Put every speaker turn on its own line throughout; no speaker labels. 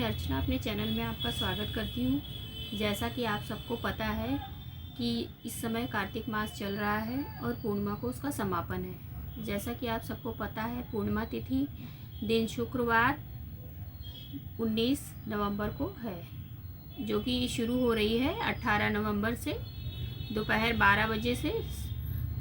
अर्चना अपने चैनल में आपका स्वागत करती हूँ। जैसा कि आप सबको पता है कि इस समय कार्तिक मास चल रहा है और पूर्णिमा को उसका समापन है। जैसा कि आप सबको पता है, पूर्णिमा तिथि दिन शुक्रवार 19 नवंबर को है, जो कि शुरू हो रही है 18 नवंबर से दोपहर 12 बजे से,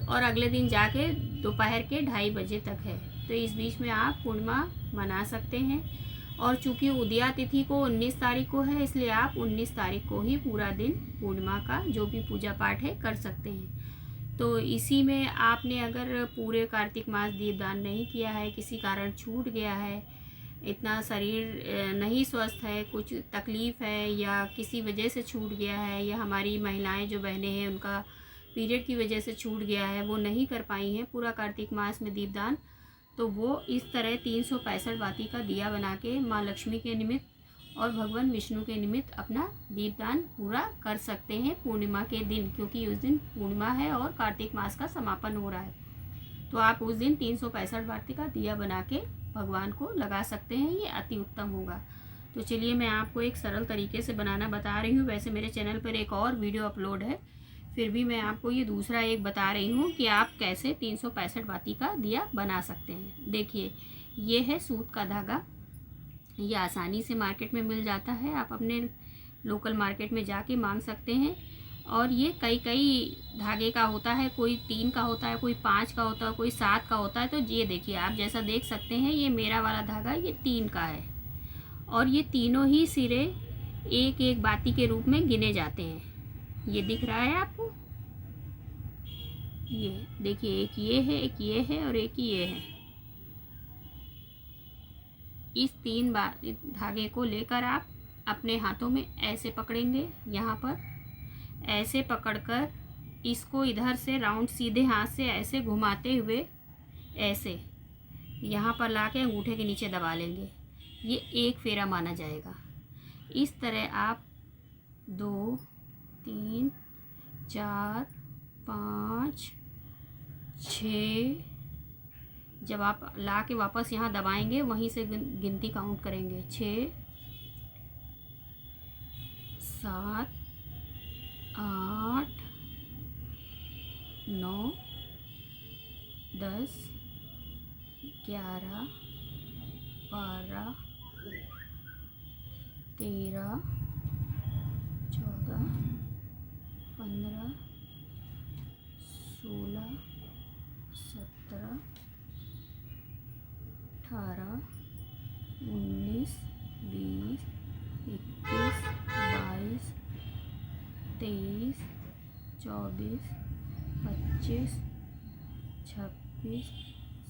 और अगले दिन जाके दोपहर के 2:30 बजे तक है। तो इस बीच में आप पूर्णिमा मना सकते हैं। और चूंकि उदया तिथि को 19 तारीख को है, इसलिए आप 19 तारीख को ही पूरा दिन पूर्णिमा का जो भी पूजा पाठ है कर सकते हैं। तो इसी में आपने अगर पूरे कार्तिक मास दीपदान नहीं किया है, किसी कारण छूट गया है, इतना शरीर नहीं स्वस्थ है, कुछ तकलीफ़ है या किसी वजह से छूट गया है, या हमारी महिलाएं जो बहनें हैं उनका पीरियड की वजह से छूट गया है, वो नहीं कर पाई हैं पूरा कार्तिक मास में दीपदान, तो वो इस तरह 365 बाती का दिया बना के माँ लक्ष्मी के निमित्त और भगवान विष्णु के निमित्त अपना दीपदान पूरा कर सकते हैं पूर्णिमा के दिन, क्योंकि उस दिन पूर्णिमा है और कार्तिक मास का समापन हो रहा है। तो आप उस दिन 365 बाती का दिया बना के भगवान को लगा सकते हैं, ये अति उत्तम होगा। तो चलिए मैं आपको एक सरल तरीके से बनाना बता रही हूँ। वैसे मेरे चैनल पर एक और वीडियो अपलोड है, फिर भी मैं आपको ये दूसरा एक बता रही हूँ कि आप कैसे 365 बाती का दिया बना सकते हैं। देखिए, ये है सूत का धागा, ये आसानी से मार्केट में मिल जाता है, आप अपने लोकल मार्केट में जाके मांग सकते हैं। और ये कई कई धागे का होता है, कोई 3 का होता है, कोई 5 का होता है, कोई 7 का होता है। तो ये देखिए, आप जैसा देख सकते हैं, ये मेरा वाला धागा ये 3 का है, और ये तीनों ही सिरे एक एक बाती के रूप में गिने जाते हैं। ये दिख रहा है आपको? ये देखिए, एक ये है, एक ये है और एक ये है। इस 3 धागे को लेकर आप अपने हाथों में ऐसे पकड़ेंगे, यहाँ पर ऐसे पकड़कर इसको इधर से राउंड सीधे हाथ से ऐसे घुमाते हुए ऐसे यहाँ पर लाके अंगूठे के नीचे दबा लेंगे। ये एक फेरा माना जाएगा। इस तरह आप 2 3 4 5 6, जब आप ला के वापस यहाँ दबाएंगे वहीं से गिनती काउंट करेंगे। 6 7 8 9 10 11 12 13 14 15 16 17 18 19 20 21 22 23 24 25 26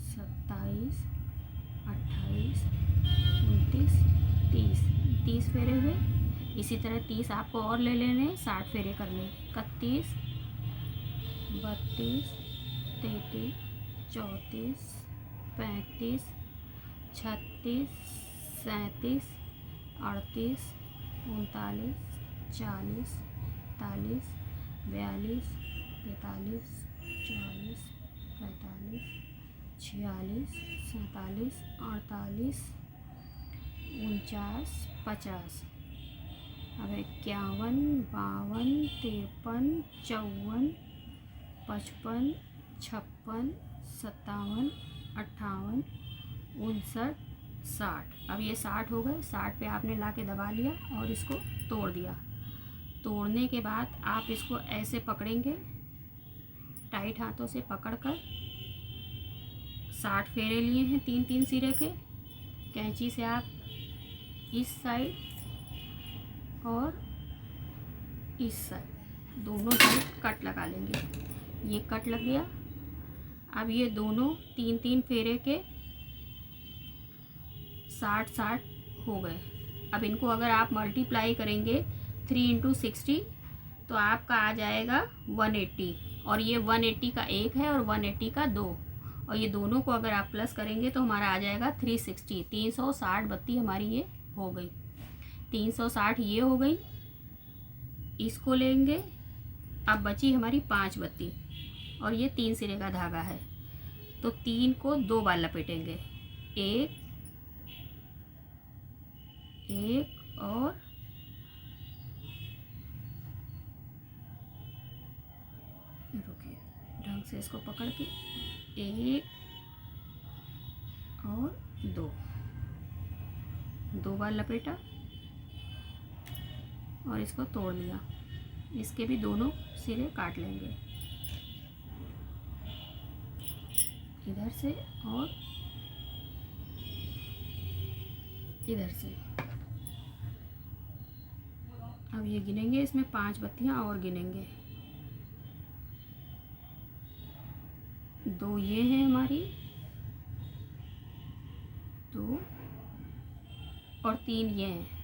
27 28 29 30 फेरे हुए। इसी तरह 30 आपको और ले लेने, 60 फेरे करने। 31 32 33 34 35 36 37 38 39 40 41 42 43 44 45 46 47 48 49 50। अब 51 52 53 54 55 56 57 58 59 60। अब ये 60 हो गए। 60 पे आपने ला के दबा लिया और इसको तोड़ दिया। तोड़ने के बाद आप इसको ऐसे पकड़ेंगे, टाइट हाथों से पकड़कर 60 फेरे लिए हैं 3-3 सिरे के। कैंची से आप इस साइड और इस साइड दोनों साइड कट लगा लेंगे। ये कट लग गया। अब ये दोनों 3-3 फेरे के 60-60 हो गए। अब इनको अगर आप मल्टीप्लाई करेंगे 3 × 60 तो आपका आ जाएगा 180, और ये 180 का एक है और 180 का 2, और ये दोनों को अगर आप प्लस करेंगे तो हमारा आ जाएगा 360। 360 बत्ती हमारी ये हो गई। 360 ये हो गई। इसको लेंगे, अब बची हमारी 5 बत्ती, और ये 3 सिरे का धागा है, तो 3 को 2 बार लपेटेंगे। एक और रुकिए, ढंग से इसको पकड़ के 1 और 2 बार लपेटा और इसको तोड़ लिया। इसके भी दोनों सिरे काट लेंगे, इधर से और इधर से। अब ये गिनेंगे, इसमें 5 बत्तियां और गिनेंगे। 2 ये हैं हमारी, 2 और 3 ये हैं।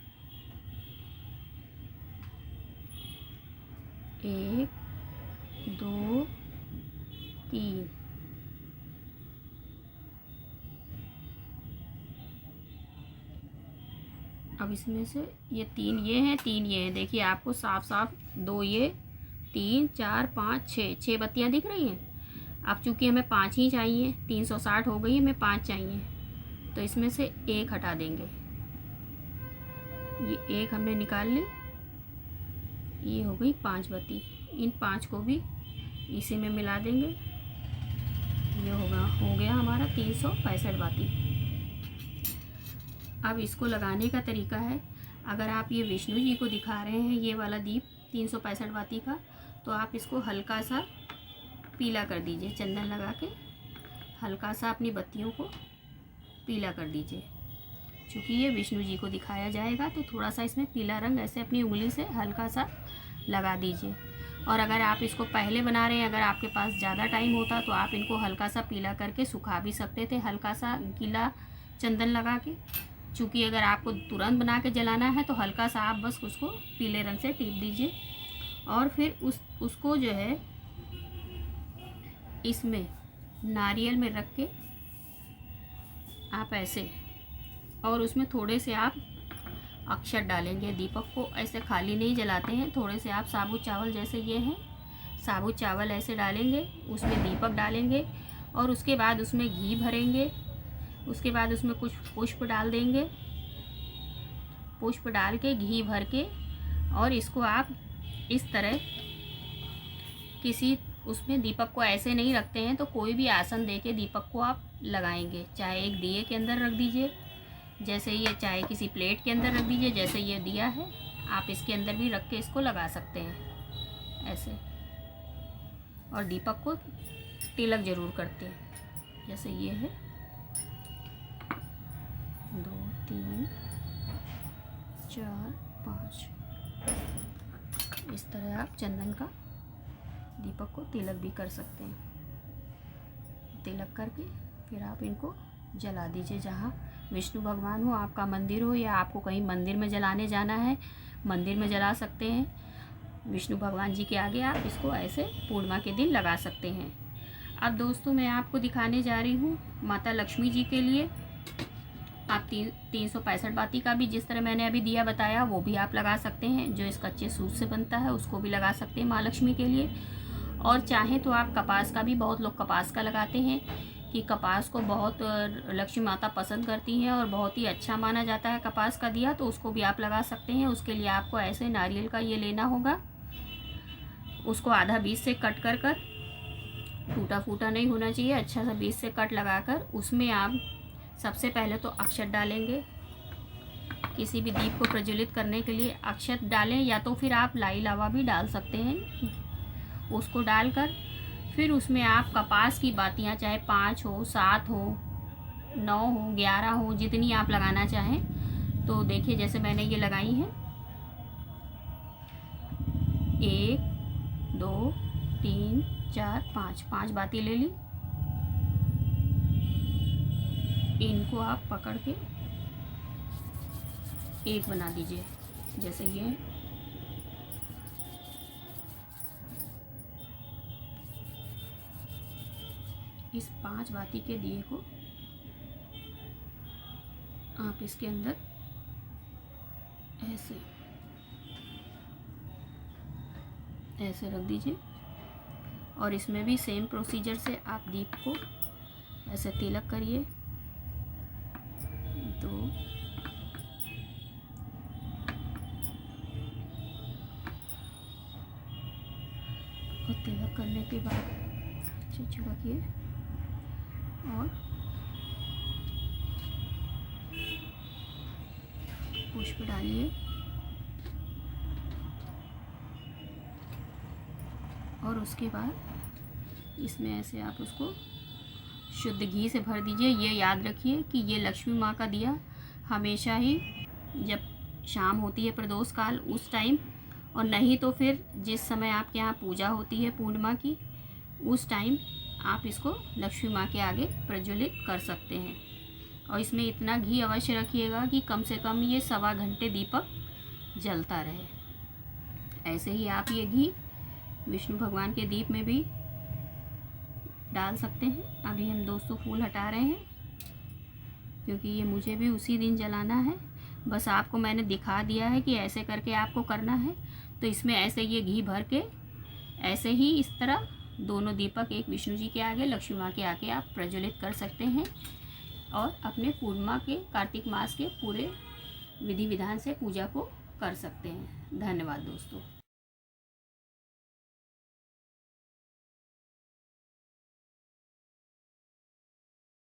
1 2 3। अब इसमें से ये 3 ये हैं, 3 ये हैं। देखिए आपको साफ साफ 2 ये, 3 4 5 6 बत्तियां दिख रही हैं। अब चूंकि हमें 5 ही चाहिए, 360 हो गई, हमें 5 चाहिए, तो इसमें से 1 हटा देंगे। ये 1 हमने निकाल ली, ये हो गई 5 बत्ती। इन 5 को भी इसी में मिला देंगे। ये हो गया हमारा 365 बाती। अब इसको लगाने का तरीका है, अगर आप ये विष्णु जी को दिखा रहे हैं ये वाला दीप 365 बाती का, तो आप इसको हल्का सा पीला कर दीजिए। चंदन लगा के हल्का सा अपनी बत्तियों को पीला कर दीजिए। चूँकि ये विष्णु जी को दिखाया जाएगा तो थोड़ा सा इसमें पीला रंग ऐसे अपनी उंगली से हल्का सा लगा दीजिए। और अगर आप इसको पहले बना रहे हैं, अगर आपके पास ज़्यादा टाइम होता तो आप इनको हल्का सा पीला करके सुखा भी सकते थे, हल्का सा गीला चंदन लगा के। चूँकि अगर आपको तुरंत बना के जलाना है तो हल्का सा आप बस उसको पीले रंग से टीप दीजिए। और फिर उसको जो है इसमें नारियल में रख के आप ऐसे, और उसमें थोड़े से आप अक्षत डालेंगे। दीपक को ऐसे खाली नहीं जलाते हैं, थोड़े से आप साबुत चावल, जैसे ये हैं साबुत चावल, ऐसे डालेंगे, उसमें दीपक डालेंगे और उसके बाद उसमें घी भरेंगे। उसके बाद उसमें कुछ पुष्प डाल देंगे, पुष्प डाल के घी भर के, और इसको आप इस तरह किसी उसमें दीपक को ऐसे नहीं रखते हैं तो कोई भी आसन दे के दीपक को आप लगाएंगे। चाहे एक दिए के अंदर रख दीजिए, जैसे ये, चाहे किसी प्लेट के अंदर रख दीजिए, जैसे ये दिया है आप इसके अंदर भी रख के इसको लगा सकते हैं ऐसे। और दीपक को तिलक ज़रूर करते हैं, जैसे ये है 2 3 4 5। इस तरह आप चंदन का दीपक को तिलक भी कर सकते हैं। तिलक करके फिर आप इनको जला दीजिए। जहाँ विष्णु भगवान हो, आपका मंदिर हो, या आपको कहीं मंदिर में जलाने जाना है, मंदिर में जला सकते हैं। विष्णु भगवान जी के आगे आप इसको ऐसे पूर्णिमा के दिन लगा सकते हैं। अब दोस्तों मैं आपको दिखाने जा रही हूँ माता लक्ष्मी जी के लिए। आप 365 बाती का भी, जिस तरह मैंने अभी दिया बताया, वो भी आप लगा सकते हैं। जो इस कच्चे सूत से बनता है उसको भी लगा सकते हैं माँ लक्ष्मी के लिए। और चाहें तो आप कपास का भी, बहुत लोग कपास का लगाते हैं कि कपास को बहुत लक्ष्मी माता पसंद करती हैं और बहुत ही अच्छा माना जाता है कपास का दिया, तो उसको भी आप लगा सकते हैं। उसके लिए आपको ऐसे नारियल का ये लेना होगा, उसको आधा बीच से कट कर टूटा फूटा नहीं होना चाहिए, अच्छा सा बीच से कट लगाकर उसमें आप सबसे पहले तो अक्षत डालेंगे। किसी भी दीप को प्रज्वलित करने के लिए अक्षत डालें, या तो फिर आप लाई लावा भी डाल सकते हैं। उसको डालकर फिर उसमें आप कपास की बातियां, चाहे 5 हो, 7 हो, 9 हो, 11 हो, जितनी आप लगाना चाहें। तो देखिए जैसे मैंने ये लगाई हैं 1 2 3 4 5 बाती ले ली। इनको आप पकड़ के एक बना दीजिए, जैसे ये। इस 5 बाती के दिए को आप इसके अंदर ऐसे रख दीजिए। और इसमें भी सेम प्रोसीजर से आप दीप को ऐसे तिलक करिए। 2 तिलक करने के बाद छिड़किए और पुष्प डालिए और उसके बाद इसमें ऐसे आप उसको शुद्ध घी से भर दीजिए। ये याद रखिए कि ये लक्ष्मी माँ का दिया हमेशा ही जब शाम होती है प्रदोष काल उस टाइम, और नहीं तो फिर जिस समय आपके यहाँ पूजा होती है पूर्णिमा की उस टाइम आप इसको लक्ष्मी माँ के आगे प्रज्वलित कर सकते हैं। और इसमें इतना घी अवश्य रखिएगा कि कम से कम ये 1.25 घंटे दीपक जलता रहे। ऐसे ही आप ये घी विष्णु भगवान के दीप में भी डाल सकते हैं। अभी हम दोस्तों फूल हटा रहे हैं क्योंकि ये मुझे भी उसी दिन जलाना है। बस आपको मैंने दिखा दिया है कि ऐसे करके आपको करना है। तो इसमें ऐसे ये घी भर के ऐसे ही इस तरह दोनों दीपक, एक विष्णु जी के आगे, लक्ष्मी माँ के आगे आप प्रज्वलित कर सकते हैं और अपने पूर्णिमा के कार्तिक मास के पूरे विधि विधान से पूजा को कर सकते हैं। धन्यवाद दोस्तों।